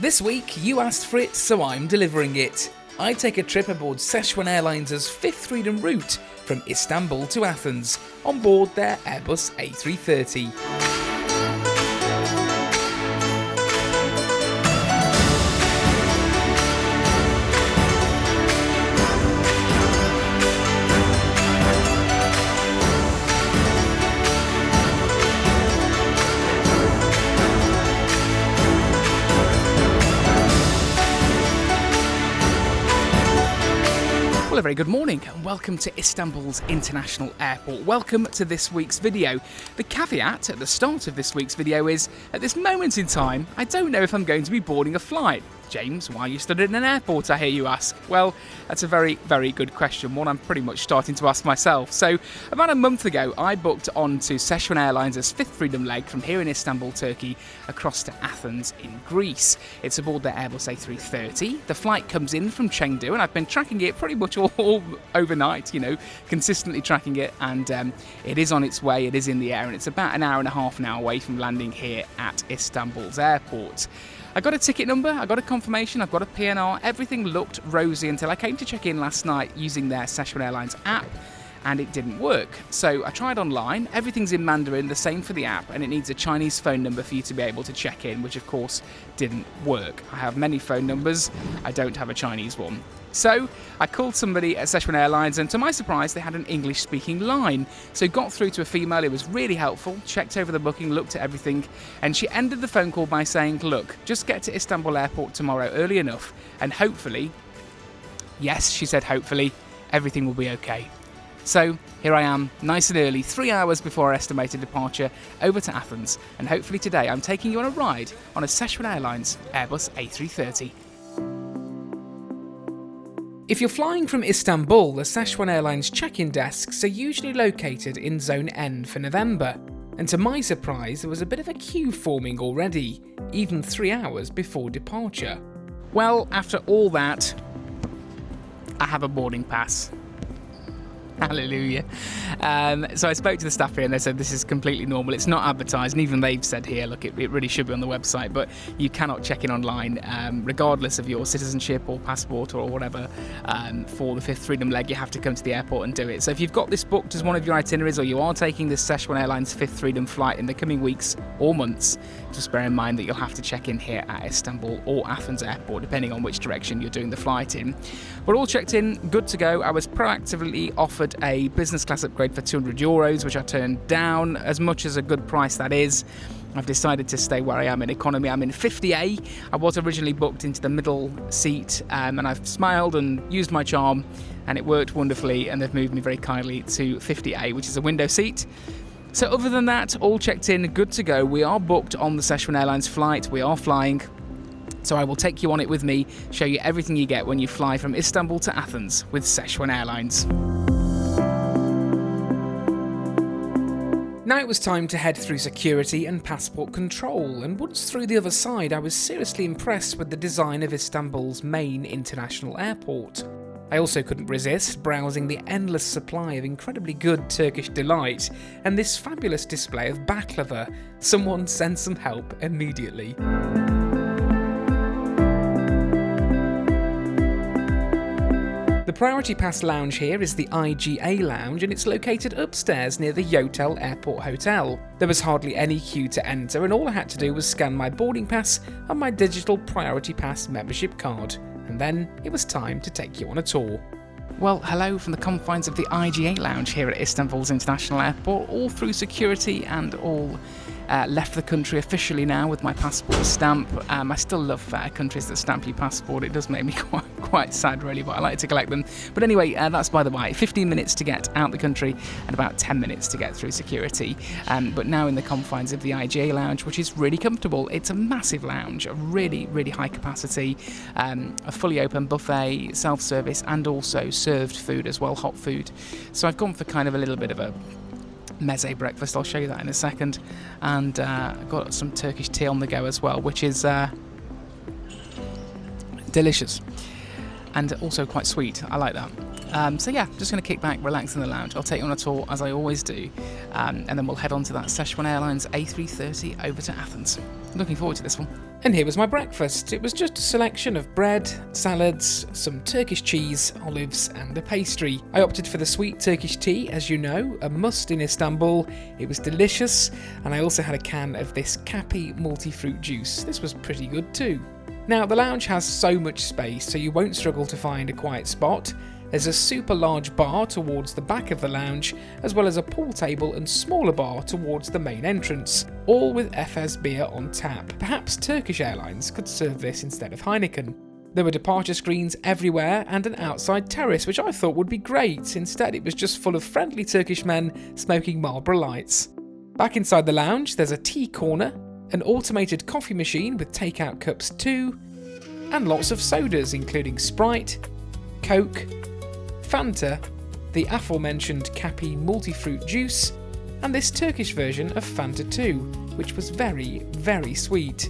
This week, you asked for it, so I'm delivering it. I take a trip aboard Sichuan Airlines' fifth freedom route from Istanbul to Athens, on board their Airbus A330. Well, a very good morning and welcome to Istanbul's International Airport. Welcome to this week's video. The caveat at the start of this week's video is, at this moment in time, I don't know if I'm going to be boarding a flight. James, why are you stood in an airport, I hear you ask? Well, that's a very, very good question, one I'm pretty much starting to ask myself. So, about a month ago, I booked onto Sichuan Airlines' fifth freedom leg from here in Istanbul, Turkey, across to Athens in Greece. It's aboard their Airbus A330. The flight comes in from Chengdu, and I've been tracking it pretty much all overnight, consistently tracking it, and it is on its way, it is in the air, and it's about an hour and a half now away from landing here at Istanbul's airport. I got a ticket number, I got a confirmation, I've got a PNR, everything looked rosy until I came to check in last night using their Sichuan Airlines app, and it didn't work. So I tried online, everything's in Mandarin, the same for the app, and it needs a Chinese phone number for you to be able to check in, which of course didn't work. I have many phone numbers, I don't have a Chinese one. So I called somebody at Sichuan Airlines, and to my surprise they had an English speaking line. So got through to a female who was really helpful, checked over the booking, looked at everything, and she ended the phone call by saying, look, just get to Istanbul Airport tomorrow early enough, and hopefully, yes, she said hopefully, everything will be okay. So here I am, nice and early, 3 hours before our estimated departure, over to Athens, and hopefully today I'm taking you on a ride on a Sichuan Airlines Airbus A330. If you're flying from Istanbul, the Sichuan Airlines check-in desks are usually located in Zone N for November. And to my surprise, there was a bit of a queue forming already, even 3 hours before departure. Well, after all that, I have a boarding pass. Hallelujah. So I spoke to the staff here and they said this is completely normal. It's not advertised, and even they've said here, look, it really should be on the website, but you cannot check in online regardless of your citizenship or passport or whatever. For the fifth freedom leg, you have to come to the airport and do it. So if you've got this booked as one of your itineraries, or you are taking this Sichuan Airlines fifth freedom flight in the coming weeks or months, just bear in mind that you'll have to check in here at Istanbul or Athens Airport, depending on which direction you're doing the flight in. We're all checked in, good to go. I was proactively offered a business class upgrade for €200, which I turned down, as much as a good price that is. I've decided to stay where I am in economy. I'm in 50A. I was originally booked into the middle seat, and I've smiled and used my charm, and it worked wonderfully, and they've moved me very kindly to 50A, which is a window seat. So other than that, all checked in, good to go. We are booked on the Sichuan Airlines flight. We are flying. So I will take you on it with me, show you everything you get when you fly from Istanbul to Athens with Sichuan Airlines. Now it was time to head through security and passport control, and once through the other side I was seriously impressed with the design of Istanbul's main international airport. I also couldn't resist browsing the endless supply of incredibly good Turkish delight and this fabulous display of baklava. Someone send some help immediately. The Priority Pass lounge here is the IGA lounge, and it's located upstairs near the Yotel Airport Hotel. There was hardly any queue to enter, and all I had to do was scan my boarding pass and my digital Priority Pass membership card. And then it was time to take you on a tour. Well, hello from the confines of the IGA lounge here at Istanbul's International Airport, all through security and all left the country officially now with my passport stamp. I still love countries that stamp your passport. It does make me quite sad really, but I like to collect them. But anyway, that's by the way. 15 minutes to get out the country and about 10 minutes to get through security. But now in the confines of the IGA lounge, which is really comfortable. It's a massive lounge, a really, really high capacity, a fully open buffet, self-service, and also served food as well, hot food. So I've gone for kind of a little bit of a meze breakfast. I'll show you that in a second, and I've got some Turkish tea on the go as well, which is delicious and also quite sweet. I like that. So yeah, just going to kick back, relax in the lounge. I'll take you on a tour as I always do, and then we'll head on to that Sichuan Airlines A330 over to Athens. Looking forward to this one. And here was my breakfast. It was just a selection of bread, salads, some Turkish cheese, olives and a pastry. I opted for the sweet Turkish tea, as you know, a must in Istanbul. It was delicious, and I also had a can of this Kapi multi-fruit juice. This was pretty good too. Now, the lounge has so much space, so you won't struggle to find a quiet spot. There's a super large bar towards the back of the lounge, as well as a pool table and smaller bar towards the main entrance, all with Efes beer on tap. Perhaps Turkish Airlines could serve this instead of Heineken. There were departure screens everywhere and an outside terrace, which I thought would be great. Instead, it was just full of friendly Turkish men smoking Marlboro Lights. Back inside the lounge, there's a tea corner, an automated coffee machine with takeout cups too, and lots of sodas including Sprite, Coke, Fanta, the aforementioned Kapi multi-fruit juice, and this Turkish version of Fanta 2, which was very, very sweet.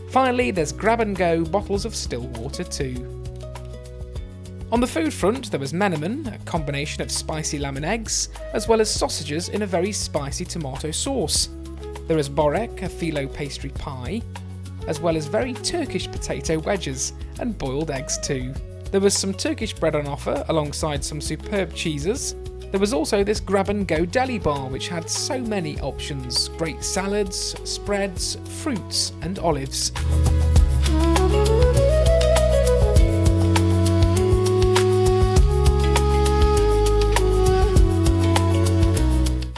Finally, there's grab-and-go bottles of still water too. On the food front, there was menemen, a combination of spicy lamb and eggs, as well as sausages in a very spicy tomato sauce. There was borek, a phyllo pastry pie, as well as very Turkish potato wedges and boiled eggs too. There was some Turkish bread on offer alongside some superb cheeses. There was also this grab-and-go deli bar which had so many options, great salads, spreads, fruits and olives.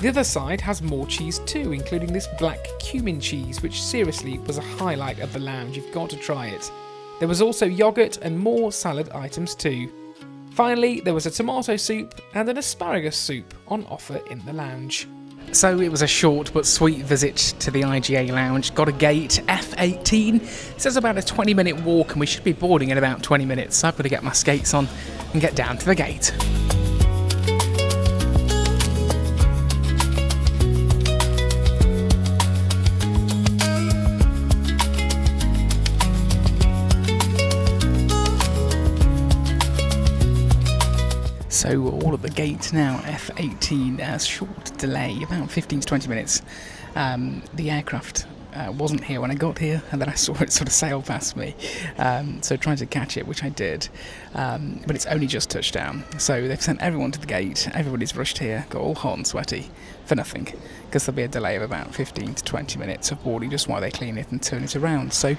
The other side has more cheese too, including this black cumin cheese, which seriously was a highlight of the lounge. You've got to try it. There was also yoghurt and more salad items too. Finally, there was a tomato soup and an asparagus soup on offer in the lounge. So it was a short but sweet visit to the IGA lounge. Got a gate, F18. It says about a 20-minute walk and we should be boarding in about 20 minutes. So I've got to get my skates on and get down to the gate. So all at the gate now, F18, short delay, about 15 to 20 minutes. The aircraft wasn't here when I got here, and then I saw it sort of sail past me. So trying to catch it, which I did, but it's only just touched down. So they've sent everyone to the gate, everybody's rushed here, got all hot and sweaty, for nothing, because there'll be a delay of about 15 to 20 minutes of boarding just while they clean it and turn it around. So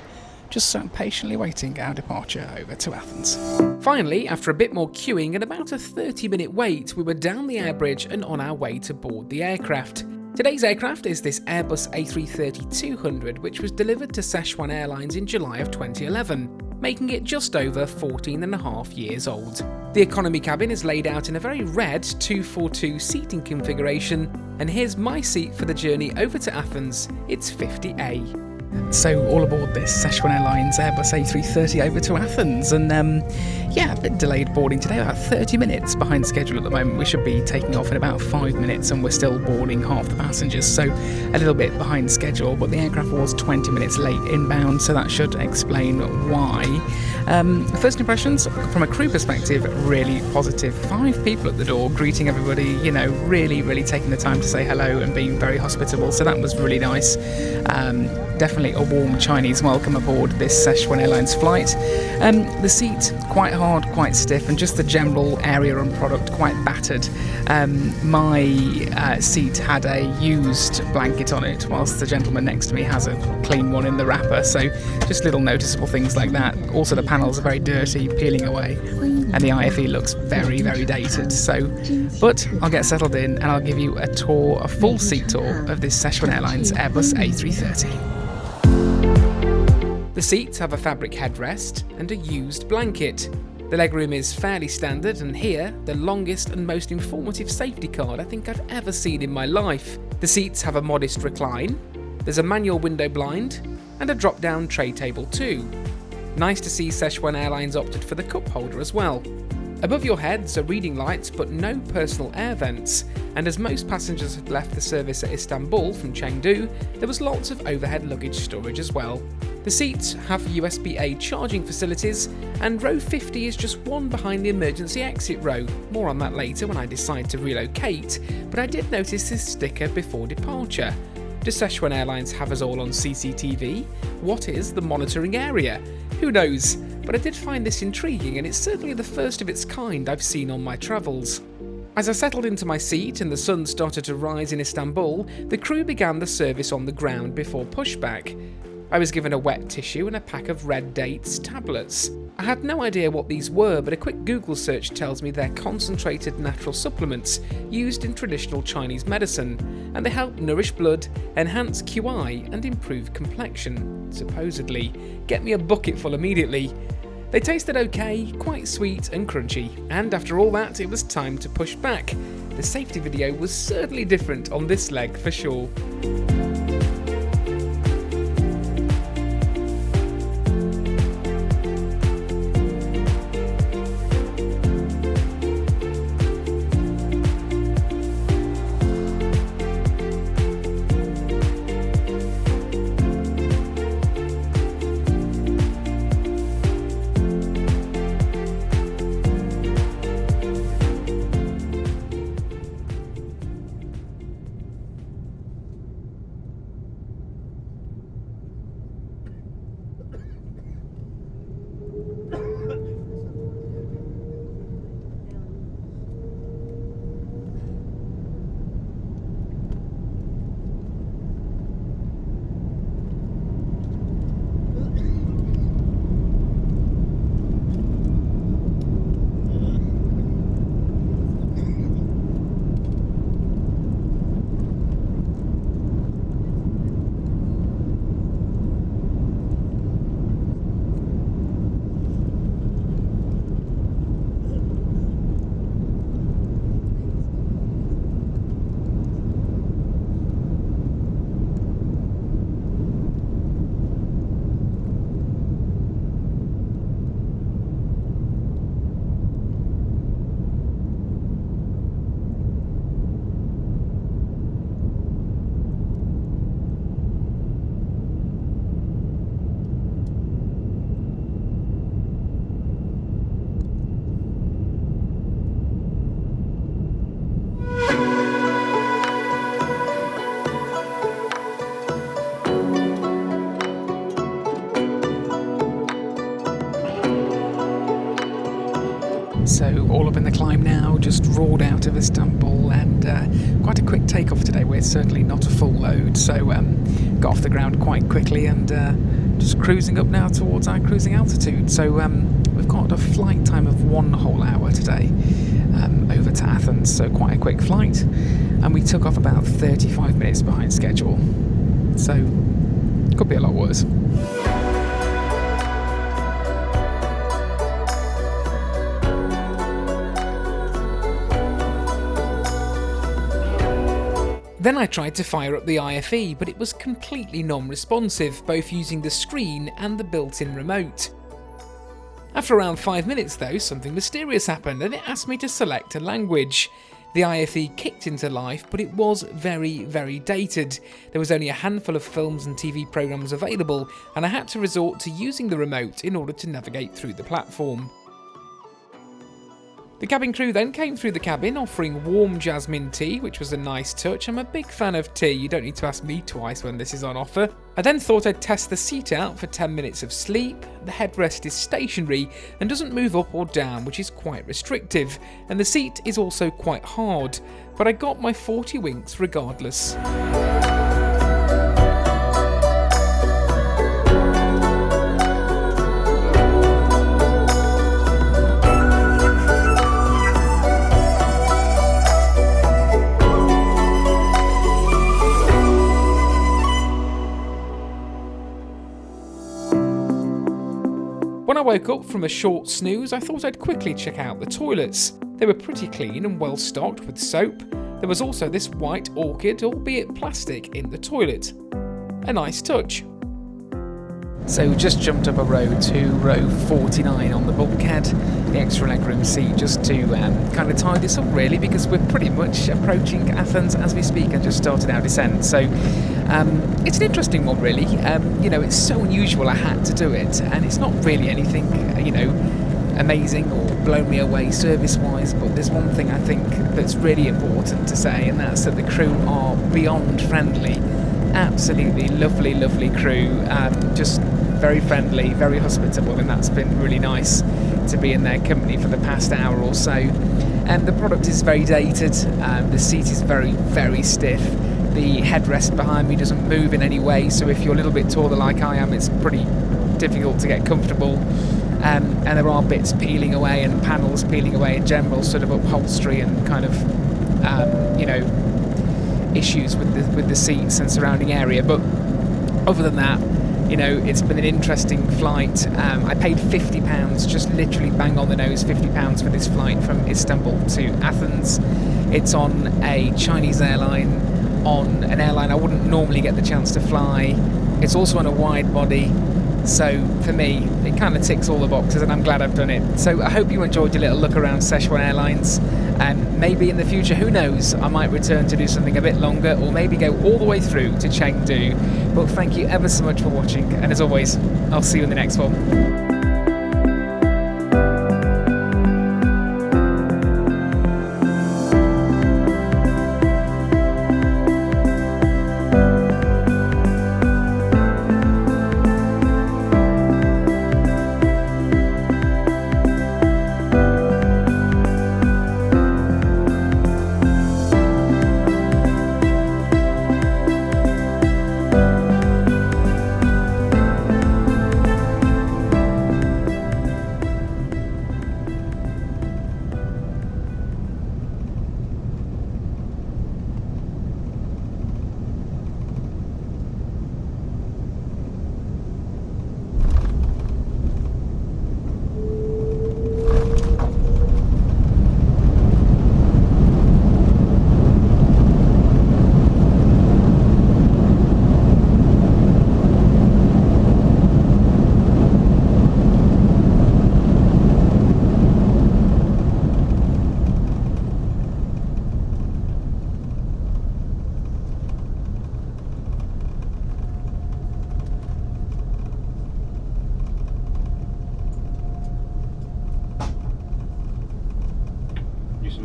just sat patiently waiting our departure over to Athens. Finally, after a bit more queuing and about a 30-minute wait, we were down the air bridge and on our way to board the aircraft. Today's aircraft is this Airbus A330-200, which was delivered to Sichuan Airlines in July of 2011, making it just over 14.5 years old. The economy cabin is laid out in a very red 242 seating configuration, and here's my seat for the journey over to Athens. It's 50A. So all aboard this Sichuan Airlines Airbus A330 over to Athens, and yeah, a bit delayed boarding today, about 30 minutes behind schedule at the moment. We should be taking off in about 5 minutes and we're still boarding half the passengers, so a little bit behind schedule, but the aircraft was 20 minutes late inbound, so that should explain why. First impressions from a crew perspective, really positive. 5 people at the door greeting everybody, you know, really taking the time to say hello and being very hospitable, so that was really nice. Definitely a warm Chinese welcome aboard this Sichuan Airlines flight. The seat quite hard, quite stiff, and just the general area and product quite battered. My seat had a used blanket on it, whilst the gentleman next to me has a clean one in the wrapper, so just little noticeable things like that. Also the panels are very dirty, peeling away, and the IFE looks very dated. But I'll get settled in and I'll give you a full seat tour of this Sichuan Airlines Airbus A330. The seats have a fabric headrest and a used blanket. The legroom is fairly standard, and here, the longest and most informative safety card I think I've ever seen in my life. The seats have a modest recline, there's a manual window blind, and a drop-down tray table too. Nice to see Sichuan Airlines opted for the cup holder as well. Above your heads are reading lights but no personal air vents, and as most passengers had left the service at Istanbul from Chengdu, there was lots of overhead luggage storage as well. The seats have USB-A charging facilities, and row 50 is just one behind the emergency exit row. More on that later when I decide to relocate, but I did notice this sticker before departure. Does Sichuan Airlines have us all on CCTV? What is the monitoring area? Who knows? But I did find this intriguing, and it's certainly the first of its kind I've seen on my travels. As I settled into my seat and the sun started to rise in Istanbul, the crew began the service on the ground before pushback. I was given a wet tissue and a pack of red dates tablets. I had no idea what these were, but a quick Google search tells me they're concentrated natural supplements used in traditional Chinese medicine, and they help nourish blood, enhance QI, and improve complexion, supposedly. Get me a bucket full immediately. They tasted okay, quite sweet and crunchy, and after all that, it was time to push back. The safety video was certainly different on this leg for sure. So all up in the climb now, just roared out of Istanbul, and quite a quick takeoff today. We're certainly not a full load, so got off the ground quite quickly and just cruising up now towards our cruising altitude. So we've got a flight time of 1 whole hour today over to Athens, so quite a quick flight, and we took off about 35 minutes behind schedule, so could be a lot worse. Then I tried to fire up the IFE, but it was completely non-responsive, both using the screen and the built-in remote. After around 5 minutes though, something mysterious happened and it asked me to select a language. The IFE kicked into life, but it was very, very dated. There was only a handful of films and TV programmes available, and I had to resort to using the remote in order to navigate through the platform. The cabin crew then came through the cabin offering warm jasmine tea, which was a nice touch. I'm a big fan of tea, you don't need to ask me twice when this is on offer. I then thought I'd test the seat out for 10 minutes of sleep. The headrest is stationary and doesn't move up or down, which is quite restrictive, and the seat is also quite hard, but I got my 40 winks regardless. When I woke up from a short snooze, I thought I'd quickly check out the toilets. They were pretty clean and well stocked with soap. There was also this white orchid, albeit plastic, in the toilet. A nice touch. So just jumped up a row to row 49 on the bulkhead, the extra legroom seat, just to kind of tie this up really, because we're pretty much approaching Athens as we speak and just started our descent. So it's an interesting one really. You know, it's so unusual I had to do it, and it's not really anything, you know, amazing or blown me away service-wise, but there's one thing I think that's really important to say, and that's that the crew are beyond friendly. Absolutely lovely, lovely crew, just very friendly, very hospitable, and that's been really nice to be in their company for the past hour or so. And the product is very dated, the seat is very, very stiff, the headrest behind me doesn't move in any way, so if you're a little bit taller like I am, it's pretty difficult to get comfortable. And there are bits peeling away and panels peeling away in general, sort of upholstery and kind of, you know, issues with the seats and surrounding area. But other than that, you know, it's been an interesting flight. I paid £50, just literally bang on the nose, £50 for this flight from Istanbul to Athens. It's on a Chinese airline, on an airline I wouldn't normally get the chance to fly. It's also on a wide body. So for me, it kind of ticks all the boxes, and I'm glad I've done it. So I hope you enjoyed your little look around Sichuan Airlines, and maybe in the future, who knows, I might return to do something a bit longer, or maybe go all the way through to Chengdu. But thank you ever so much for watching, and as always, I'll see you in the next one.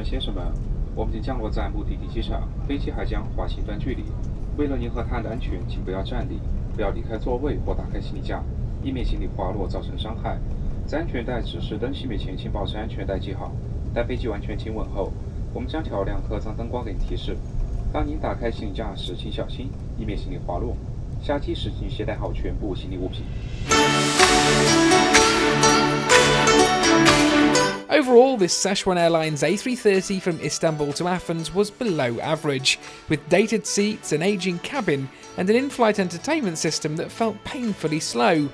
先生们，我们已经降落在目的地机场，飞机还将滑行一段距离。为了您和他人的安全，请不要站立，不要离开座位或打开行李架，以免行李滑落造成伤害。在安全带指示灯熄灭前，请保持安全带系好。待飞机完全停稳后，我们将调亮客舱灯光给您提示。当您打开行李架时，请小心，以免行李滑落。下机时请携带好全部行李物品。Overall, this Sichuan Airlines A330 from Istanbul to Athens was below average, with dated seats, an ageing cabin, and an in-flight entertainment system that felt painfully slow.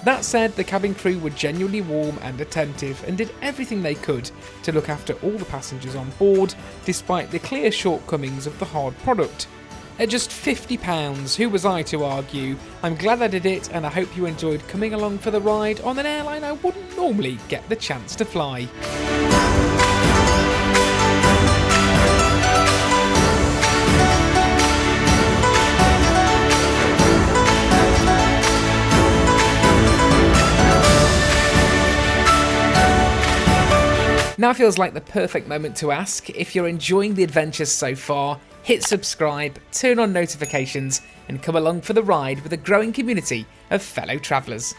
That said, the cabin crew were genuinely warm and attentive and did everything they could to look after all the passengers on board, despite the clear shortcomings of the hard product. At just £50, who was I to argue? I'm glad I did it, and I hope you enjoyed coming along for the ride on an airline I wouldn't normally get the chance to fly. Now feels like the perfect moment to ask, if you're enjoying the adventures so far, hit subscribe, turn on notifications, and come along for the ride with a growing community of fellow travellers.